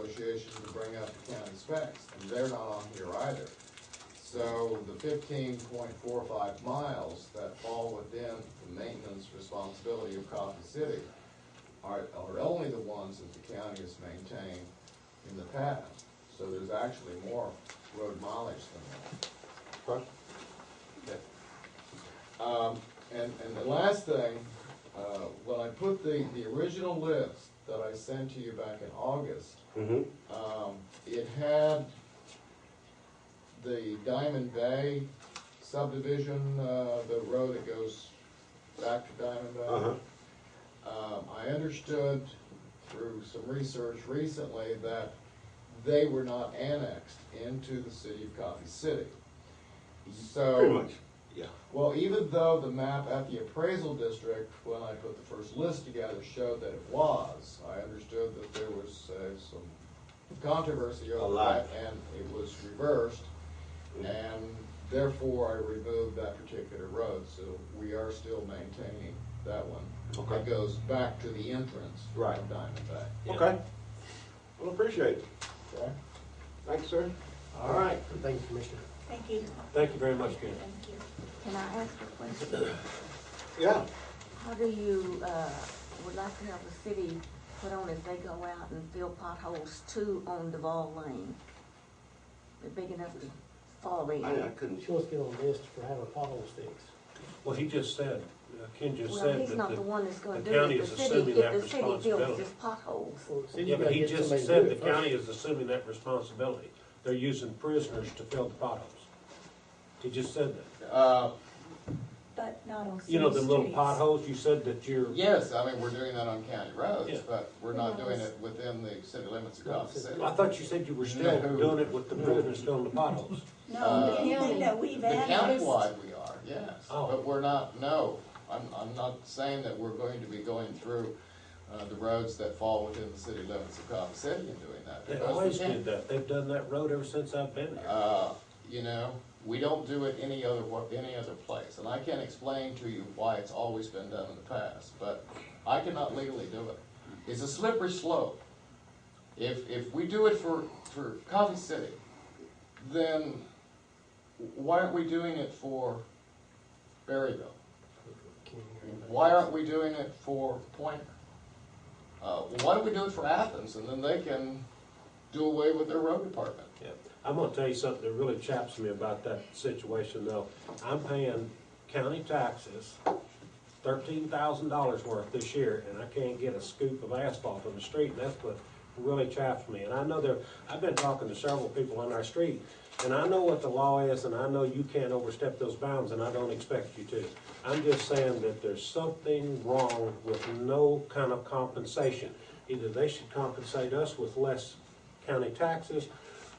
Association to bring up the county specs, and they're not on here either. So the 15.45 miles that fall within the maintenance responsibility of Cofy City are only the ones that the county has maintained in the past. So there's actually more road mileage than that. Okay. And the last thing, when I put the original list that I sent to you back in August, it had the Diamond Bay subdivision, the road that goes back to Diamond Bay. I understood through some research recently that they were not annexed into the city of Cofy City. So, pretty much, yeah. Well, even though the map at the appraisal district, when I put the first list together, showed that it was, I understood that there was some controversy over that, and it was reversed, and therefore I removed that particular road. So we are still maintaining that one. Okay. That goes back to the entrance Right. of Diamond Bay. Yeah. Okay. Well, appreciate it. Okay. Thanks, sir. All right. Thank you, Commissioner. Thank you. Thank you very much, Ken. Thank you. Can I ask a question? Yeah. How do you, would like to have the city put on if they go out and fill potholes too on Duval Lane? They're big enough to fall in. I couldn't. She wants to get on the list for having potholes fixed. Well, he just said, Ken just Well, said he's that not the one that's gonna the do county it. is The city, assuming if that the city fills responsibility. just potholes. Well, the city's Yeah, but gotta he get just somebody to said do the it county first. is assuming that responsibility. They're using prisoners to fill the potholes. He just said that. But not on city You know, them little streets. potholes, you said that you're, Yes, I mean, we're doing that on county roads, Yeah. but we're not doing it within the city limits of Cofy City. I thought you said you were still No. doing it with the prisoners filling the potholes. No, anything that we've The annexed. countywide we are, yes, Oh. but we're not, no, I'm not saying that we're going to be going through the roads that fall within the city limits of Cofy City and doing that. They because we always can't. did that. They've done that road ever since I've been there. You know, we don't do it any other place, and I can't explain to you why it's always been done in the past, but I cannot legally do it. It's a slippery slope. If we do it for Cofy City, then why aren't we doing it for Berryville? Why aren't we doing it for Pointer? Why don't we do it for Athens, and then they can do away with their road department? Yeah. I'm gonna tell you something that really chaps me about that situation though. I'm paying county taxes, $13,000 worth this year, and I can't get a scoop of asphalt on the street, and that's what really chaps me. And I know I've been talking to several people on our street, and I know what the law is, and I know you can't overstep those bounds, and I don't expect you to. I'm just saying that there's something wrong with no kind of compensation. Either they should compensate us with less county taxes,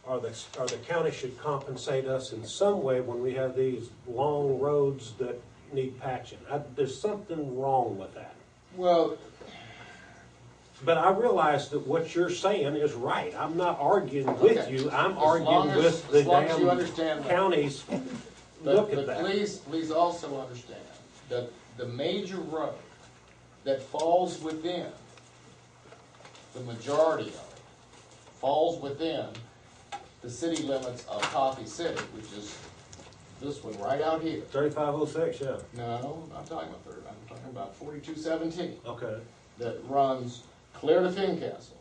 or the county should compensate us in some way when we have these long roads that need patching. There's something wrong with that. Well, But I realize that what you're saying is right. I'm not arguing with Okay. you. I'm As long arguing as- with the as long as you damn understand that. counties. But, Look at but that. please also understand that the major road that falls within, the majority of it, falls within the city limits of Cofy City, which is this one right out here. 3506, yeah. No, I'm talking about third, I'm talking about 4217, Okay. that runs clear to Fincastle.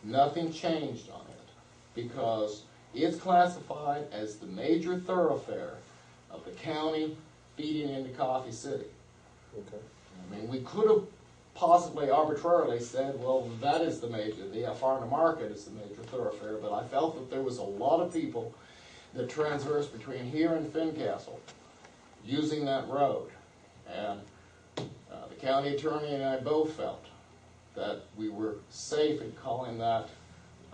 Nothing changed on it, because it's classified as the major thoroughfare of the county feeding into Cofy City. Okay. I mean, we could have possibly arbitrarily said, well, that is the farm to market is the major thoroughfare, but I felt that there was a lot of people that transverse between here and Fincastle using that road. And the county attorney and I both felt that we were safe in calling that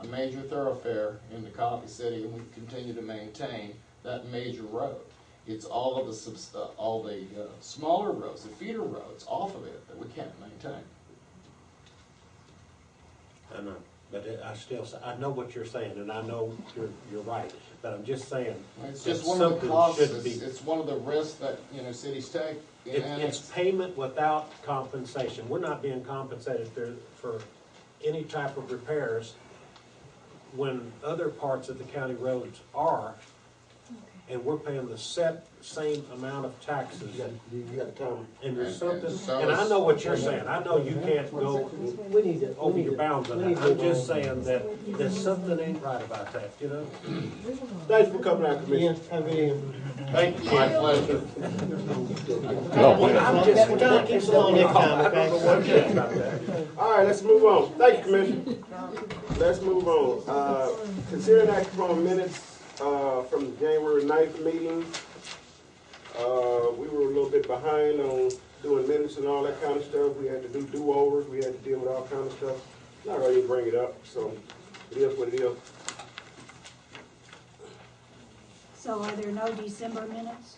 a major thoroughfare into Cofy City, and we continue to maintain that major road. It's all of the smaller roads, the feeder roads off of it that we can't maintain. I know, but I know what you're saying, and I know you're right. But I'm just saying, It's that just one of the something costs, should be. it's one of the risks that, cities take in It's annexing. payment without compensation. We're not being compensated for any type of repairs when other parts of the county roads are, and we're paying the same amount of taxes. You got the time. And there's And something, so and I is- know what you're saying, I know you can't go We need to. over your bounds on that, I'm just saying that there's something ain't right about that, you know? Thanks for coming out, Yeah, Commissioner. have a. Thank you. My pleasure. I'm just, We're trying to keep it on next time, I don't know what it okay? is about that. All right, let's move on. Thank you, Commissioner. Let's move on. Consider and act upon minutes, from the January 9th meeting. We were a little bit behind on doing minutes and all that kind of stuff. We had to do do-overs, we had to deal with all kind of stuff. Not ready to bring it up, so it is what it is. So are there no December minutes?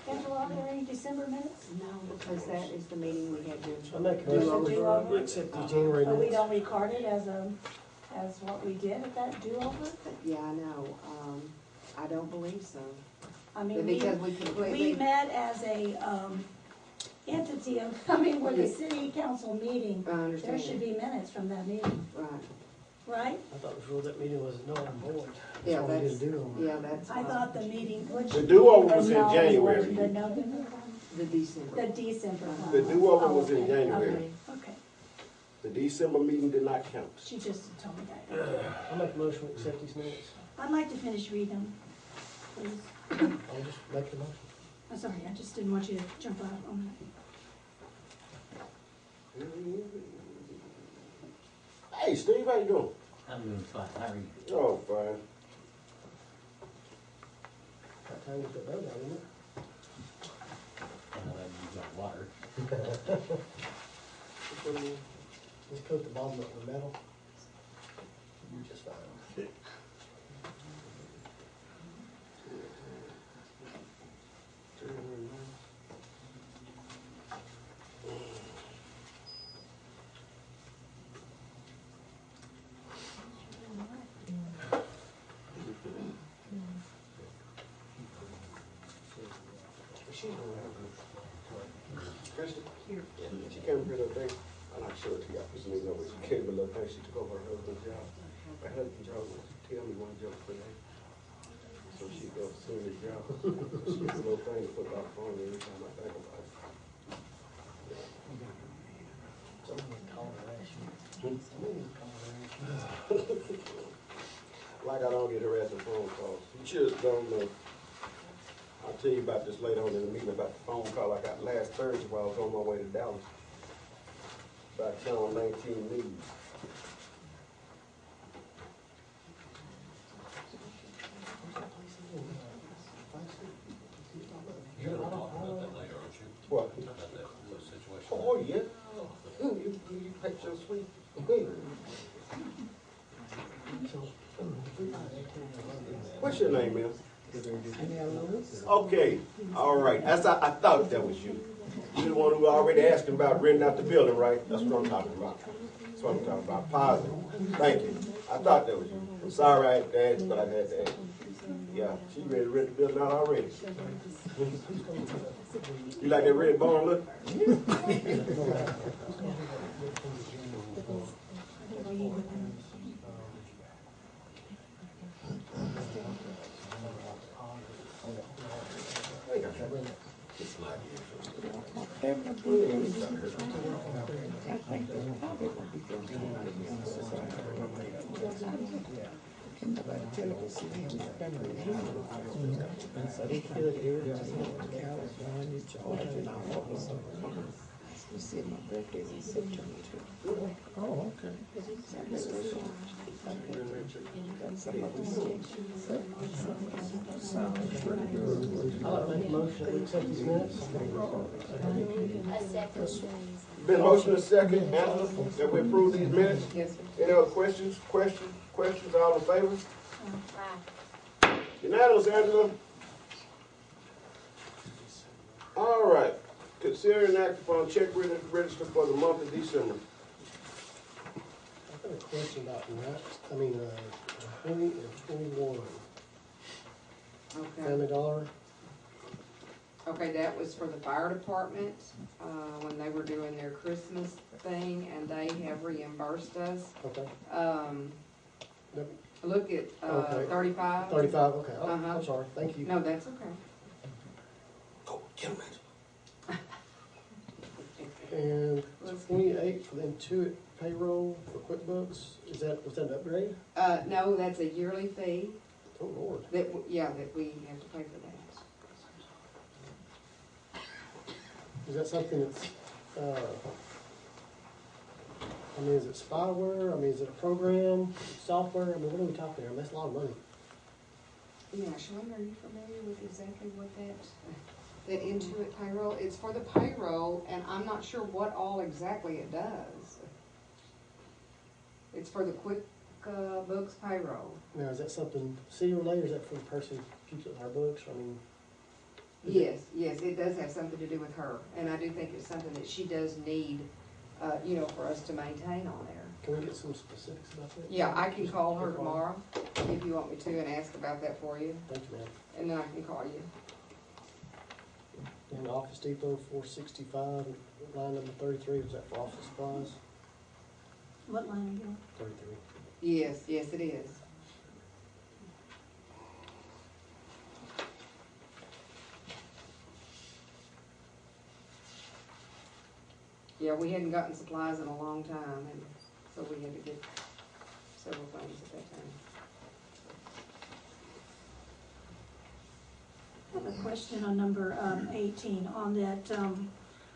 Angela, are there any December minutes? No, because that is the meeting we had I to. make a Do motion over? to accept the January So we minutes. don't record it as what we did at that do-over? Yeah, I know. I don't believe so. I mean, Because we we completely, met as a, entity of, I mean, with the city council meeting. I There should understand. be minutes from that meeting, Right. right? I thought it was ruled that meeting was null and void. Yeah, all we that's, did do. yeah, that's. I thought the meeting, which. The do-over was in no, January. The November one? The December. The December one. The do-over Oh, was in okay, January. Okay, okay. The December meeting did not count. She just told me that. I make a motion to accept these minutes. I'd like to finish reading them, please. I'll just make the motion. I'm sorry, I just didn't want you to jump out on that. Hey, Steve, how you doing? I'm doing fine, how are you? Oh, fine. Got time to get that out, isn't it? And you got water. Just coat the bottom up with metal. You're just fine. Kristen? She came here the other day. I'm not sure if she got this meeting over. She came the other day. She took over her husband's job. Her husband's job was tell me one joke per day. So she goes to his job. She gets a little thing to put on the phone every time I think about it. Someone called her ass. Someone called her ass. Like I don't get harassing phone calls. You just don't know. I'll tell you about this later on in the meeting about the phone call I got last Thursday while I was on my way to Dallas. About Channel 19 News. You're gonna talk about that later, aren't you? What? About that situation. Oh, yeah. You picked your sweet. What's your name, man? Okay, all right. I thought that was you. You're the one who already asked him about renting out the building, right? That's what I'm talking about. That's what I'm talking about. Positive. Thank you. I thought that was you. I'm sorry I had to ask, but I had to ask. Yeah, she ready to rent the building out already. You like that red bone look? I'll make a motion to accept these minutes. Been motion and second, Angela, that we approve these minutes. Yes, sir. Any other questions? All in favor? Unanimous, Angela. All right. Consider and act upon check register for the month of December. I've got a question about 20 and 21. Okay. Family Dollar. Okay, that was for the fire department, when they were doing their Christmas thing, and they have reimbursed us. Okay. Yep. Look at, Okay. 35. 35, okay. Oh, Uh-huh. I'm sorry, thank you. No, that's okay. Go, get 'em, And 28 for the Intuit payroll for QuickBooks, was that an upgrade? No, that's a yearly fee Oh, Lord. that, that we have to pay for that. Is that something that's, I mean, is it spyware? I mean, is it a program, software? I mean, what are we talking here? That's a lot of money. Yeah, Shalonda, are you familiar with exactly what that Intuit payroll? It's for the payroll, and I'm not sure what all exactly it does. It's for the QuickBooks payroll. Now, is that something city related, or is that for the person who keeps it in our books? I mean, Yes, it does have something to do with her, and I do think it's something that she does need, for us to maintain on there. can we get some specifics about that? Yeah, I can call her tomorrow, if you want me to, and ask about that for you, Thank you, ma'am. and then I can call you. And Office Depot, 465, line number 33, is that for office supplies? What line are you on? 33. Yes, it is. Yeah, we hadn't gotten supplies in a long time, and so we had to get several things at that time. I have a question on number 18, on that,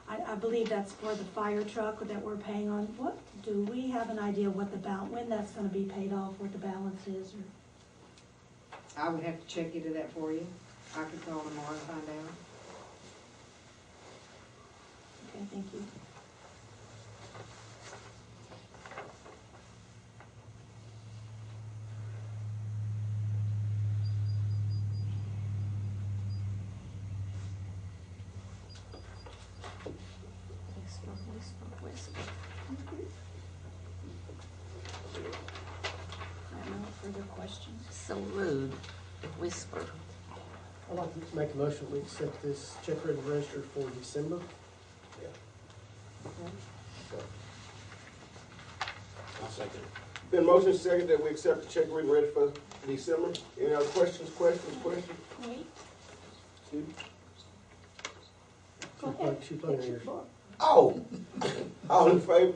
I believe that's for the fire truck that we're paying on. What, do we have an idea what when that's gonna be paid off, what the balance is, or? I would have to check into that for you. I could call tomorrow and find out. Okay, thank you. Whisper. I have no further questions. So rude, whisper. I'd like to make a motion, we accept this check written register for December. I'll second it. Been motion second that we accept the check written ready for December. Any other questions? Wait, go ahead. She's putting it here. Oh! All in favor?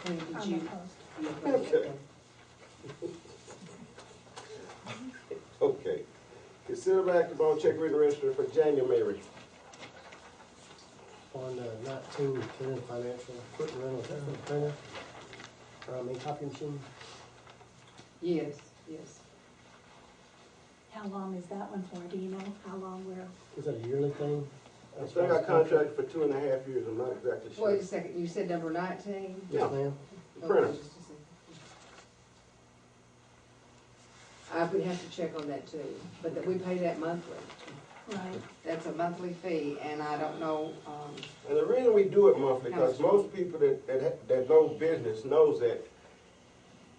And did I'm you? opposed. Okay. Okay. Consider active on check written register for January. On 19, Cannon Financial Equipment Rental, is that for the printer? Copy machine? Yes. How long is that one for? Do you know how long we're? Is that a yearly thing? I think I contracted for 2.5 years. I'm not exactly sure. Wait a second, you said number 19? Yes, ma'am. Printer. Okay, just a second. I would have to check on that too, but that we pay that monthly. Right. That's a monthly fee, and I don't know, And the reason we do it monthly, because most people that know business knows that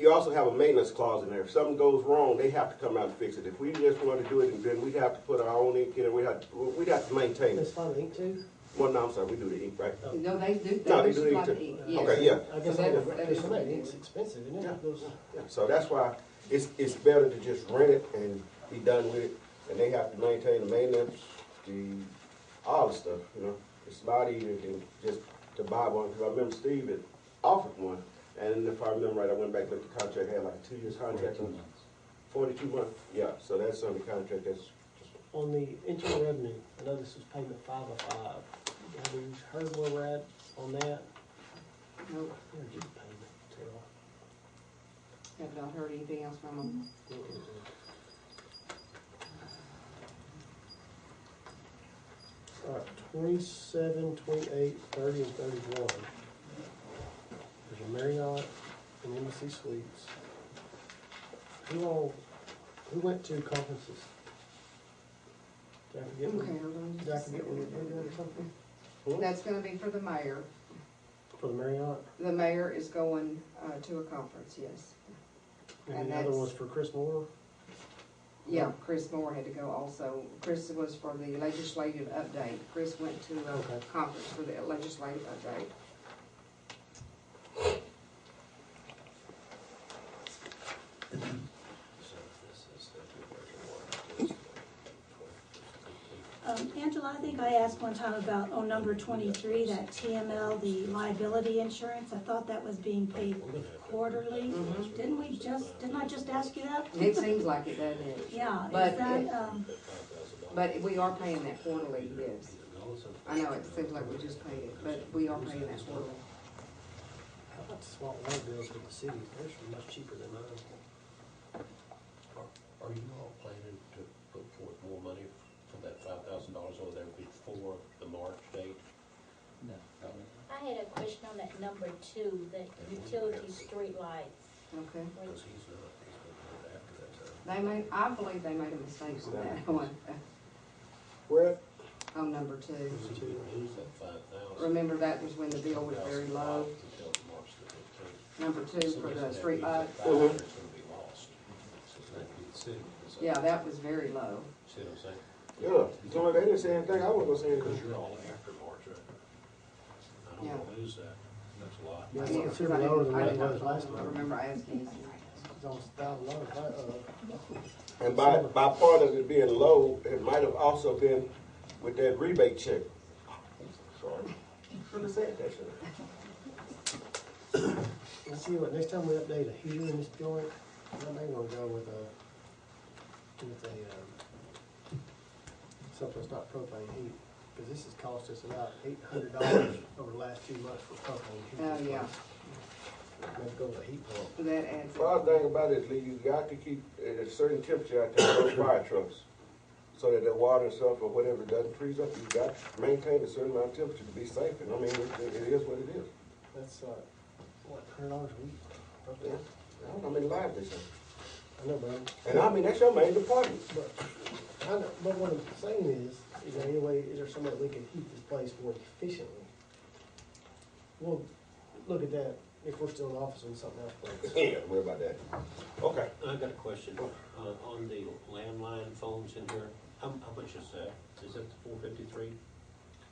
you also have a maintenance clause in there. If something goes wrong, they have to come out and fix it. If we just want to do it, then we'd have to put our own ink in it. We'd have to maintain Miss it. Fun Ink too? Well, no, I'm sorry, we do the ink, right? no, they do, No, they they do supply ink the too. ink, yes. Okay, yeah. I guess So I that would, is because what we ink's do. expensive, isn't Yeah. it? Those- Yeah, so that's why it's better to just rent it and be done with it. And they have to maintain the maintenance, all the stuff, you know. It's a lot easier than just to buy one, because I remember Steve had offered one. And if I remember right, I went back and looked at the contract, had like a 2 year contract. 42 months. 42 months, yeah, so that's on the contract, that's On the internal revenue, I know this is payment 505. Have we heard where we're at on that? Nope, Where'd you payment tell? have not heard anything else from them. All right, 27, 28, 30, and 31. There's a Marriott and Embassy Suites. Who went to conferences? Did I forget Okay, one? hold on Did I just a forget one second. or something? That's gonna be for the mayor. For the Marriott? The mayor is going, to a conference, yes. And And the other that's- was for Chris Moore? Yeah, Chris Moore had to go also. Chris was for the legislative update. Chris went to a Okay. conference for the legislative update. Angela, I think I asked one time about, on number 23, that TML, the liability insurance. I thought that was being paid quarterly. Mhm. Didn't I just ask you that? It seems like it, doesn't it? Yeah, But is that, it- But we are paying that quarterly, yes. I know it seems like we just paid it, but we are paying that quarterly. How about the swap water bills with the cities? Theirs are much cheaper than mine. Are you all planning to put forth more money for that $5,000 over there before the March date? No. I had a question on that number 2, the utility street lights. Okay. Because he's gonna do it after that time. I believe they made a mistake on that one, Where, on number 2. So you lose that 5,000. Remember that was when the bill was very low, Until March the 15th. number 2 for the street lights. It's gonna be lost. So it's gonna be the city. So- Yeah, that was very low. See what I'm saying? yeah, so they didn't say anything, I wasn't gonna say Because anything. you're all after March, right? I don't Yeah. wanna lose that. That's a lot. Yeah, it's Yeah, considerably 'cause lower than I what it didn't- was last I month. remember asking you. It's almost $1,000. And by part of it being low, it might have also been with that rebate check. Sorry, should have said that, should have. Let's see what, next time we update a heater in this joint, I may wanna go with something that's not propane heat. Cause this has cost us about $800 over the last 2 months for propane heat. Oh, yeah, Maybe go with a heat pump. that adds The other up. thing about it is, Lee, you got to keep at a certain temperature out there for those fire trucks. So that the water and stuff or whatever doesn't freeze up, you got to maintain a certain amount of temperature to be safe. And I mean, it is what it is. That's, what, $100 a week? Yeah. I don't know how many lives they save. I know, but And I mean, that's your main department. I know, but what I'm saying is there any way, is there some way we can heat this place more efficiently? We'll look at that if we're still in office when something else breaks. Yeah, don't worry about that. Okay. I got a question. On the landline phones in here, how much is that? Is it the 453?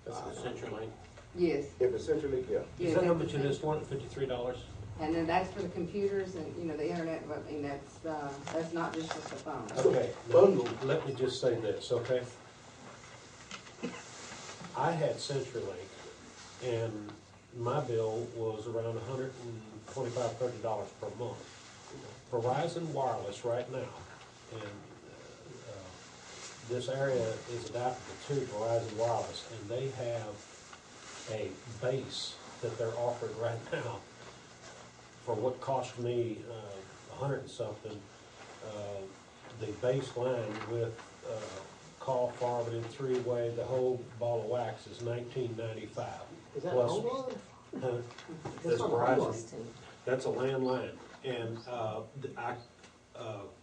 CenturyLink? Yes. If it's centrally, yeah. Is Yes, that how that's much it the is, $453? And then that's for the computers and, the internet, but, I mean, that's not just for the phone. Okay, now, let me just say this, okay? I had CenturyLink, and my bill was around $125–$130 per month. Verizon Wireless right now, and this area is adapted to Verizon Wireless, and they have a base that they're offering right now for what cost me $100 and something. The base line with call forwarding, 3-way, the whole ball of wax is $19.95. Is that Plus- home line? That's That's not Verizon. Us too. That's a landline, and I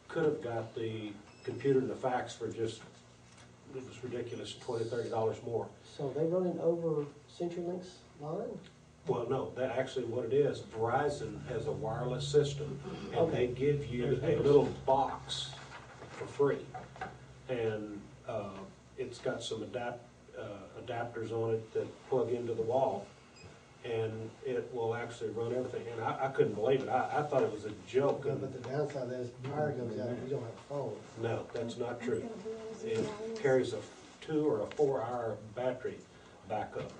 could have got the computer and the fax for just, it was ridiculous, $20–$30 more. So they running over CenturyLink's line? Well, no, that actually what it is, Verizon has a wireless system, and they give you a little box for free. And it's got some adapters on it that plug into the wall, and it will actually run everything. And I couldn't believe it. I thought it was a joke. Yeah, but the downside of that is power goes out, you don't have a phone. No, that's not true. It carries a 2 or a 4 hour battery backup,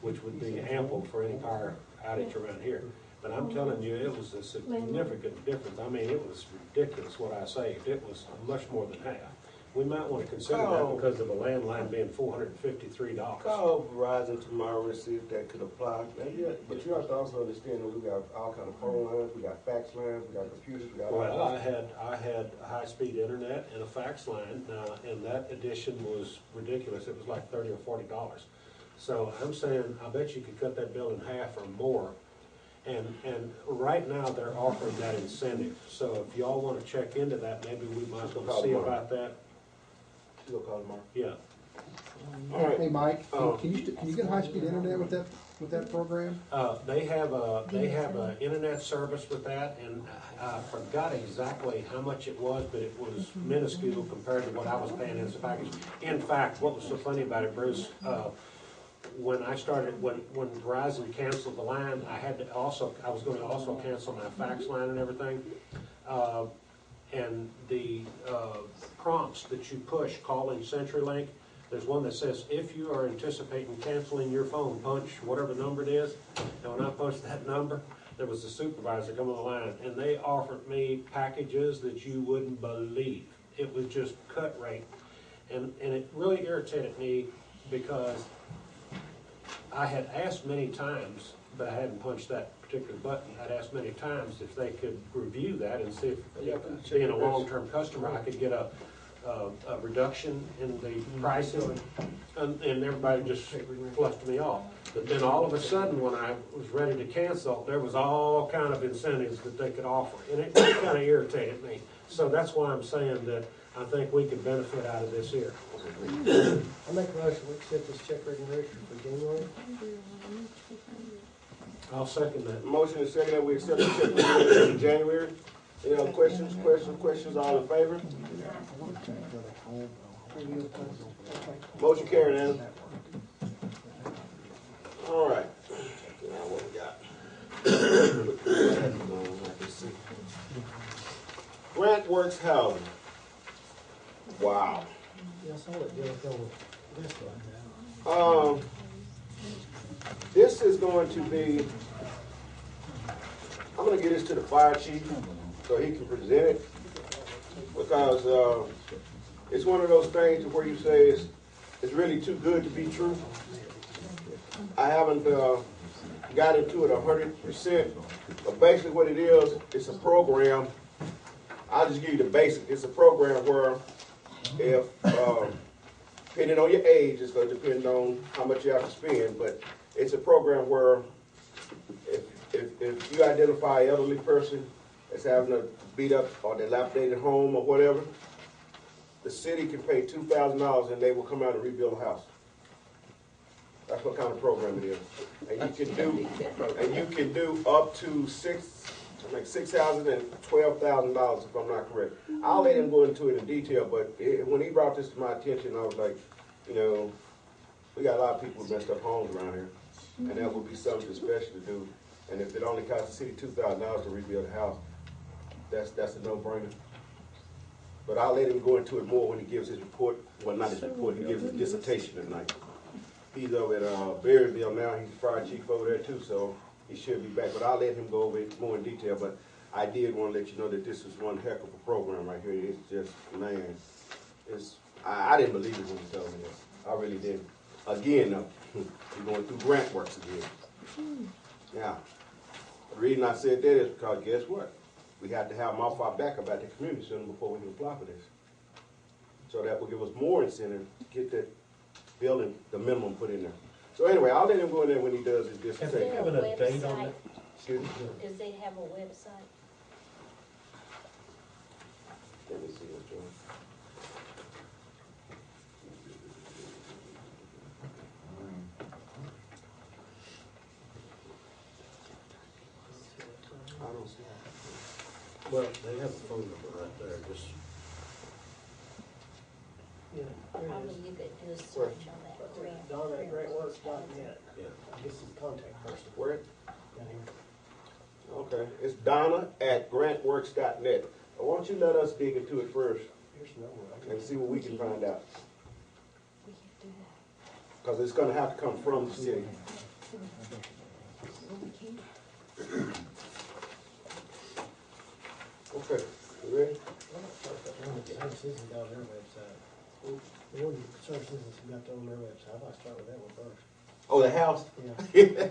which would be ample for any power outage around here. But I'm telling you, it was a significant difference. I mean, it was ridiculous what I saved. It was much more than half. We might want to consider that because of a landline being $453. Call Verizon tomorrow and see if that could apply. And yeah, but you have to also understand that we got all kind of phone lines, we got fax lines, we got computers, we got all Well, I kinds had high-speed internet and a fax line, and that addition was ridiculous. It was like $30 or $40. So I'm saying, I bet you could cut that bill in half or more. And right now, they're offering that incentive. So if y'all want to check into that, maybe we might as well see about that. You'll call tomorrow. Yeah, All right. Hey, Mike, Oh. can you get high-speed internet with that program? They have a internet service with that, and I forgot exactly how much it was, but it was minuscule compared to what I was paying as a package. In fact, what was so funny about it, Bruce, when Verizon canceled the line, I was gonna also cancel my fax line and everything. And the prompts that you push calling CenturyLink, there's one that says, if you are anticipating canceling your phone, punch whatever number it is. And when I punched that number, there was a supervisor coming on the line, and they offered me packages that you wouldn't believe. It was just cut rate. And it really irritated me because I had asked many times, but I hadn't punched that particular button. I'd asked many times if they could review that and see if being a long-term customer, I could get a reduction in the pricing, and everybody just fluffed me off. But then all of a sudden, when I was ready to cancel, there was all kind of incentives that they could offer, and it kind of irritated me. So that's why I'm saying that I think we could benefit out of this here. I make a motion, we accept this check rating register for January. I'll second that. Motion is second that we accept the check register in January. Any other questions? All in favor? Motion carried, Anna. All right. Now what we got? I can see. Grant Works Housing. Wow. Yeah, I saw that deal going. That's right. This is going to be, I'm gonna give this to the fire chief so he can present it, because it's one of those things where you say it's really too good to be true. I haven't got into it 100%, but basically what it is, it's a program. I'll just give you the basic. It's a program where if, depending on your age, it's going to depend on how much you have to spend, but it's a program where if you identify an elderly person that's having a beat up or dilapidated home or whatever, the city can pay $2,000 and they will come out and rebuild a house. That's what kind of program it is. And you can do up to $6,000 and $12,000 if I'm not correct. I'll let him go into it in detail, but when he brought this to my attention, I was like, you know, we got a lot of people with messed up homes around here, and that would be something special to do. And if it only costs the city $2,000 to rebuild a house, that's a no-brainer. But I'll let him go into it more when he gives his report. Well, not his report, he gives his dissertation tonight. He's over at Berryville now. He's the fire chief over there too, so he should be back. But I'll let him go over it more in detail. But I did want to let you know that this is one heck of a program right here. It's just, man, I didn't believe it when you told me this. I really didn't. Again, though, we're going through grant works again. Now, the reason I said that is because guess what? We have to have them off our back about the community center before we can apply for this. So that will give us more incentive to get that building, the minimum put in there. So anyway, I'll let him go in there when he does his Have they dissertation. having a date on it? Excuse me? Does they have a website? Let me see what's going on. I don't see it. Well, they have a phone number right there, just. Yeah. there it Probably is. you could do a search on that grant. Don at grantworks.net. Yeah. I guess it's contact person. Where? Down here. Okay, it's Donna at grantworks.net. Why don't you let us dig into it first Here's the number. and see what we can find out? We could do that. Because it's going to have to come from the city. Well, we can. Okay, you ready? Concerned Citizens got on their website. The one Concerned Citizens got on their website. I'd like to start with that one first. Oh, the house? Yeah.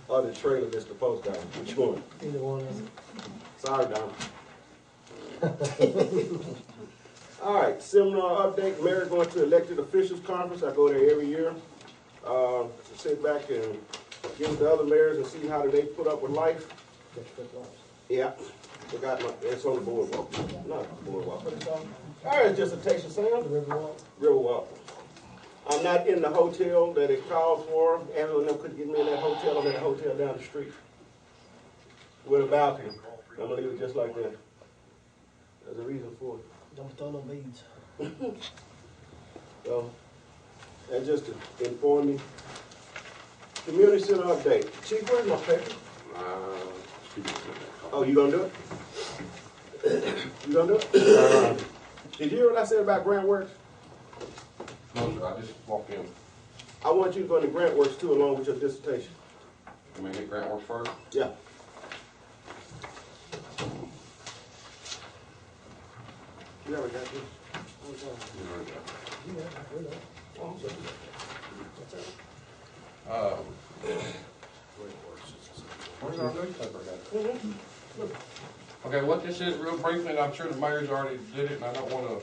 Oh, the trailer that's the post office. Which one? Either one of them. Sorry, Don. All right, seminar update. Mayor going to elected officials conference. I go there every year. Sit back and get with the other mayors and see how do they put up with life. Yeah, forgot it's on the boardwalk. Not the boardwalk, but it's on. All right, it's just a Texas Sam. The Riverwalk. Riverwalk. I'm not in the hotel that it calls for. Angela and them couldn't get me in that hotel. I'm in a hotel down the street with a balcony. I'm gonna leave it just like that. There's a reason for it. Don't throw no beads. So, and just to inform you, community center update. Chief, where's my paper? Oh, you gonna do it? You gonna do it? Did you hear what I said about grant works? No, sir, I just walked in. I want you to go into grant works too, along with your dissertation. You mean hit grant works first? Yeah. You ever got this? Where's our newspaper at? Okay, what this is real briefly, and I'm sure the mayor's already did it, and I don't wanna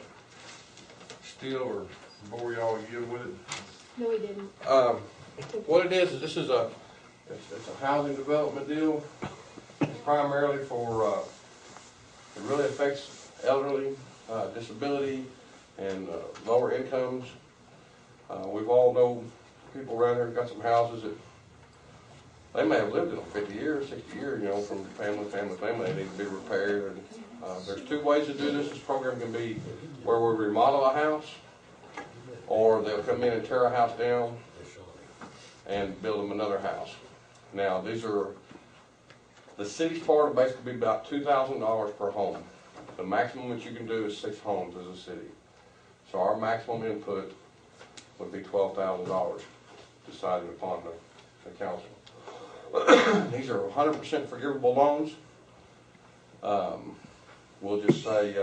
steal or bore y'all again with it. No, we didn't. What it is this is it's a housing development deal. It's primarily for, it really affects elderly, disability, and lower incomes. We've all know people around here who've got some houses that they may have lived in them 50 years, 60 years, you know, from family, they need to be repaired. And, there's two ways to do this. This program can be where we remodel a house, or they'll come in and tear a house down and build them another house. Now, these are, the city's part will basically be about $2,000 per home. The maximum that you can do is 6 homes as a city. So our maximum input would be $12,000, decided upon the council. These are 100% forgivable loans. We'll just say,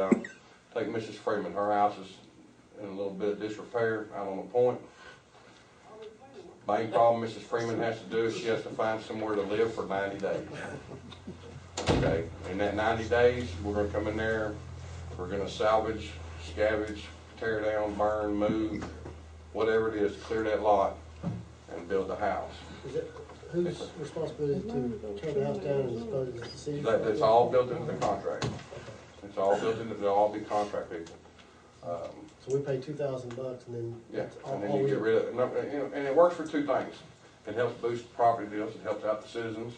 take Mrs. Freeman. Her house is in a little bit of disrepair out on the point. Main problem Mrs. Freeman has to do is she has to find somewhere to live for 90 days. Okay, in that 90 days, we're going to come in there, we're going to salvage, scavenge, tear down, burn, move, whatever it is, clear that lot and build the house. Is it, whose responsibility to tear the house down and dispose of the city? That's all built into the contract. It's all built into, they'll all be contract people. So we pay $2,000 and then Yeah, that's all and then you get rid of it. And it works for two things. It helps boost property deals, it helps out the citizens.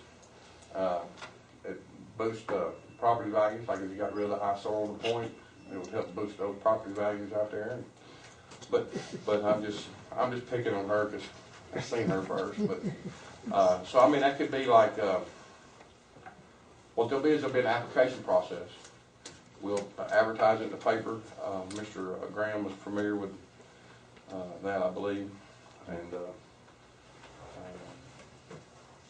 It boosts property values, like if you got rid of the eyesore on the point, it would help boost those property values out there. But I'm just picking on her because I've seen her first. But so I mean that could be like what there'll be is there'll be an application process. We'll advertise it in the paper. Mr. Graham was familiar with that, I believe, and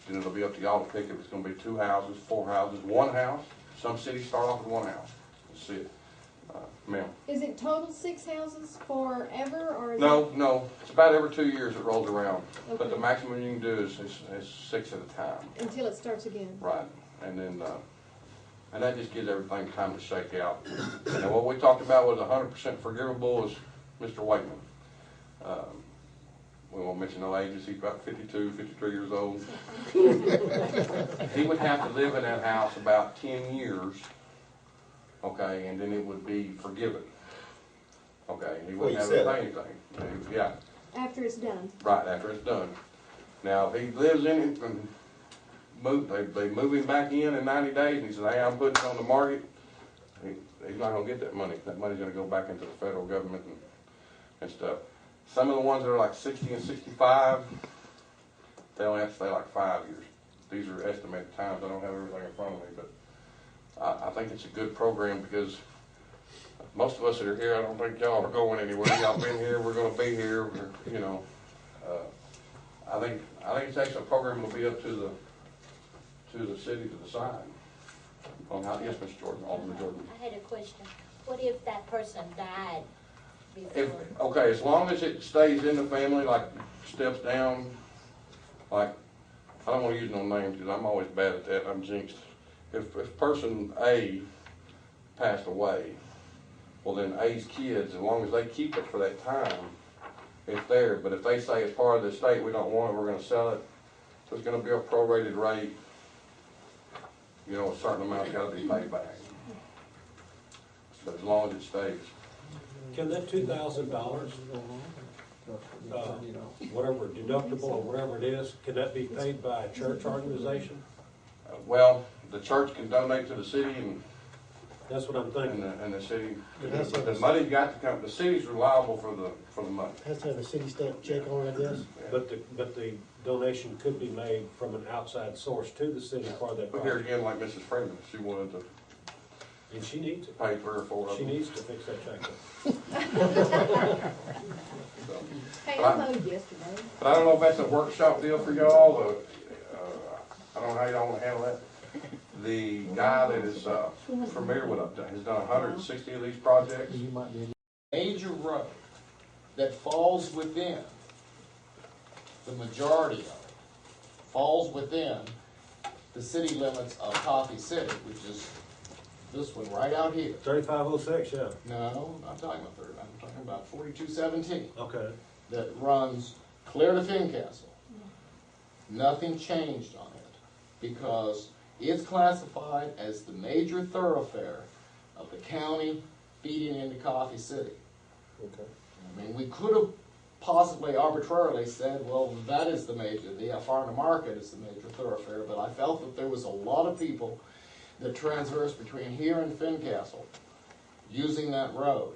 then it'll be up to y'all to pick if it's going to be 2 houses, 4 houses, 1 house. Some cities start off with 1 house. Let's see it, ma'am. Is it total 6 houses forever, or is No, it's about every 2 years it rolls around. Okay. But the maximum you can do is 6 at a time. until it starts again? Right, and then, and that just gives everything time to shake out. And what we talked about was 100% forgivable is Mr. Wakeman. We won't mention no ages, he's about 52, 53 years old. He would have to live in that house about 10 years, okay, and then it would be forgiven. Okay, he wouldn't have to pay anything. Yeah. After it's done? Right, after it's done. Now, if he lives in it and they move him back in 90 days, and he says, hey, I'm putting it on the market, he's not going to get that money. That money's going to go back into the federal government and stuff. Some of the ones that are like 60 and 65, they only have to stay like 5 years. These are estimated times. I don't have everything in front of me, but I think it's a good program because most of us that are here, I don't think y'all are going anywhere. Y'all been here, we're going to be here, you know. I think it's actually a program that'll be up to the city to decide on how. Yes, Mr. Jordan, Alderman Jordan. I had a question. What if that person died If, before? okay, as long as it stays in the family, like steps down, like, I don't want to use no names because I'm always bad at that, I'm jinxed. If person A passed away, well then A's kids, as long as they keep it for that time, it's there. But if they say it's part of the estate, we don't want it, we're going to sell it, so it's going to be a prorated rate, you know, a certain amount's got to be paid back. But as long as it stays. Can that $2,000 you know. whatever deductible or whatever it is, can that be paid by a church organization? Well, the church can donate to the city and That's what I'm thinking. and the city, That's but the it. money's got to come, the city's reliable for the money. Has to have a city stamp check on it, I guess. But the donation could be made from an outside source to the city for that But here project. again, like Mrs. Freeman, she wanted to And she needs it. pay 3 or 4 of She them. needs to fix that checkbook. So, Hey, I mowed yesterday. but I don't know if that's a workshop deal for y'all, I don't know how y'all wanna handle that. The guy that is, familiar with it, has done 160 of these projects. You might be. Major road that falls within, the majority of it, falls within the city limits of Cofy City, which is this one right out here. 3506, yeah. No, I'm talking about third, I'm talking about 4217. Okay. That runs clear to Fincastle. Nothing changed on it because it's classified as the major thoroughfare of the county feeding into Cofy City. Okay. I mean, we could have possibly arbitrarily said, well, that is the farm to market is the major thoroughfare, but I felt that there was a lot of people that transverse between here and Fincastle using that road.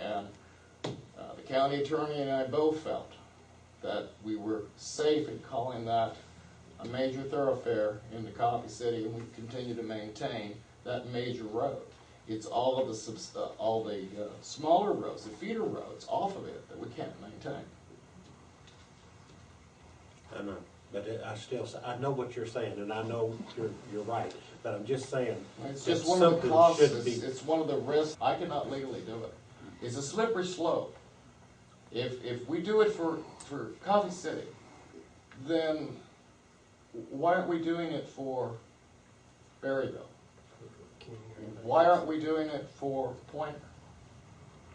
And the county attorney and I both felt that we were safe in calling that a major thoroughfare into Cofy City, and we continue to maintain that major road. It's all of the smaller roads, the feeder roads off of it that we can't maintain. I know, but I know what you're saying, and I know you're right, but I'm just saying. It's just that one of the something costs, should be- it's one of the risks. I cannot legally do it. It's a slippery slope. If we do it for Cofy City, then why aren't we doing it for Berryville? Why aren't we doing it for Pointer?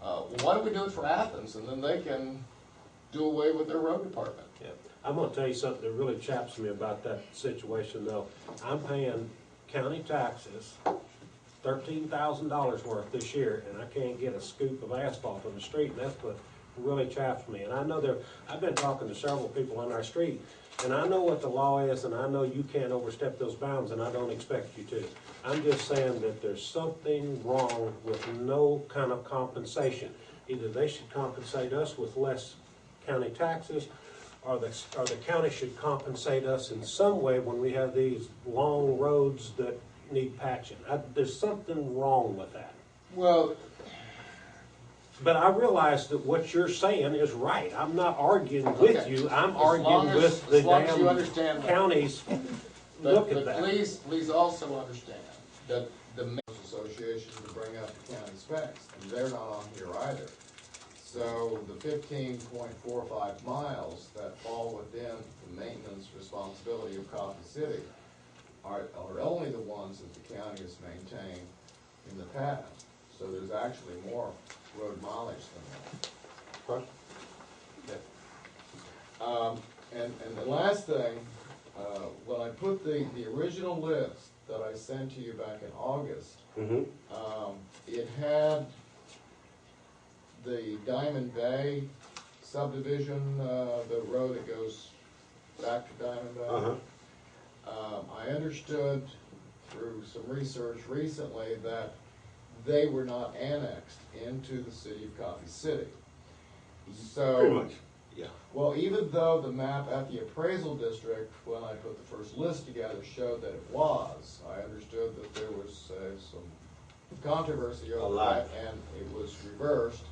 Why don't we do it for Athens, and then they can do away with their road department? Yeah. I'm gonna tell you something that really chaps me about that situation though. I'm paying county taxes, $13,000 worth this year, and I can't get a scoop of asphalt on the street, and that's what really chaps me. And I know I've been talking to several people on our street, and I know what the law is, and I know you can't overstep those bounds, and I don't expect you to. I'm just saying that there's something wrong with no kind of compensation. Either they should compensate us with less county taxes, or the county should compensate us in some way when we have these long roads that need patching. There's something wrong with that. Well, but I realize that what you're saying is right. I'm not arguing with Okay. you. I'm As arguing long as- with the as long as you understand damn that. counties. Look at that. Please also understand that the Association to bring up the county specs, and they're not on here either. So the 15.45 miles that fall within the maintenance responsibility of Cofy City are only the ones that the county has maintained in the past. So there's actually more road mileage than that. And the last thing, when I put the original list that I sent to you back in August, it had the Diamond Bay subdivision, the road that goes back to Diamond Bay. I understood through some research recently that they were not annexed into the city of Cofy City. So, Pretty much, yeah. well, even though the map at the appraisal district, when I put the first list together, showed that it was, I understood that there was some controversy over that, and it was reversed,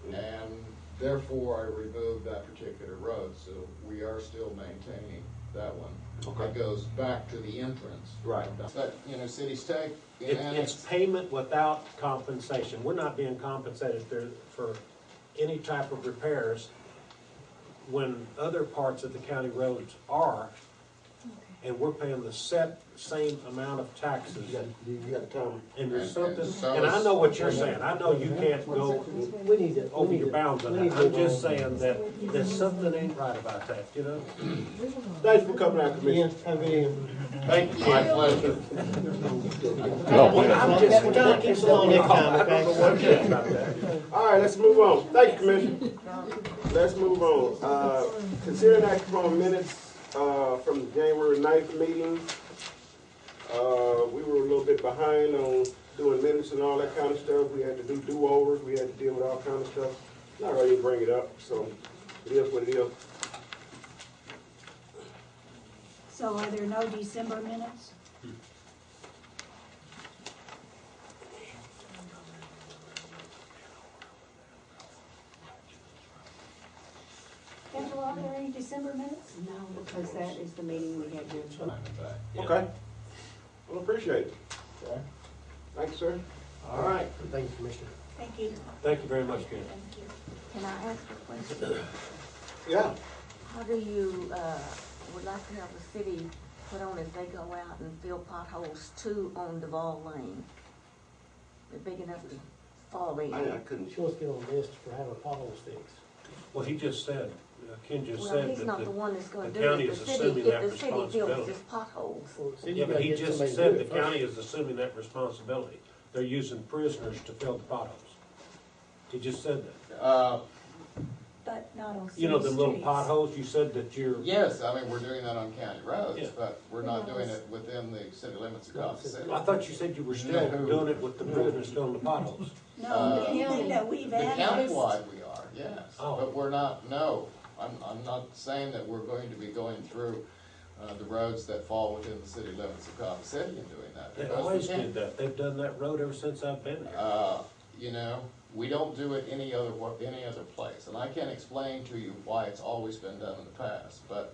and therefore I removed that particular road. So we are still maintaining that one. Okay. It goes back to the entrance. Right. But, cities take in It's annex. payment without compensation. We're not being compensated for any type of repairs when other parts of the county roads are, and we're paying the same amount of taxes. You got to tell them. And there's And something, so and I is- know what you're saying. I know you can't go We need to. over your bounds on that. I'm just saying that there's something ain't right about that, you know? Thanks for coming out, Yeah, Commissioner. have a, Thank you. My pleasure. I'm just we're trying to keep it on next time, I don't know okay? what it is about that. All right, let's move on. Thank you, Commissioner. let's move on. Consider an action upon minutes, from the January 9th meeting. We were a little bit behind on doing minutes and all that kind of stuff. We had to do do-overs, we had to deal with all kind of stuff. Not ready to bring it up, so it is what it is. So are there no December minutes? Angela, are there any December minutes? No, because that is the meeting we had during. Okay. Well, appreciate it. Okay. Thank you, sir. All right. Thank you, Commissioner. Thank you. Thank you very much, Ken. Thank you. Can I ask a question? Yeah. How do you, would like to have the city put on if they go out and fill potholes too on Duval Lane? They're big enough to fall in. I couldn't. She wants to get on the list for having potholes fixed. Well, he just said, Ken just Well, said he's that not the one that's gonna the do county it. is The city, assuming that if the city builds responsibility. just potholes. Well, see, you Yeah, but gotta he get just somebody to said do the it county first. is assuming that responsibility. They're using prisoners to fill the potholes. He just said that. But not on city You know, them little streets. potholes, you said that you're, Yes, I mean, we're doing that on county roads, Yeah. but we're not doing it within the city limits of Coffee City. I thought you said you were still No. doing it with the prisoners filling the potholes. No, anything that we've The added. countywide we are, yes, Oh. but we're not, no, I'm not saying that we're going to be going through, the roads that fall within the city limits of Coffee City and doing that. They because we always can't. did that. They've done that road ever since I've been here. You know, we don't do it any other place, and I can't explain to you why it's always been done in the past, but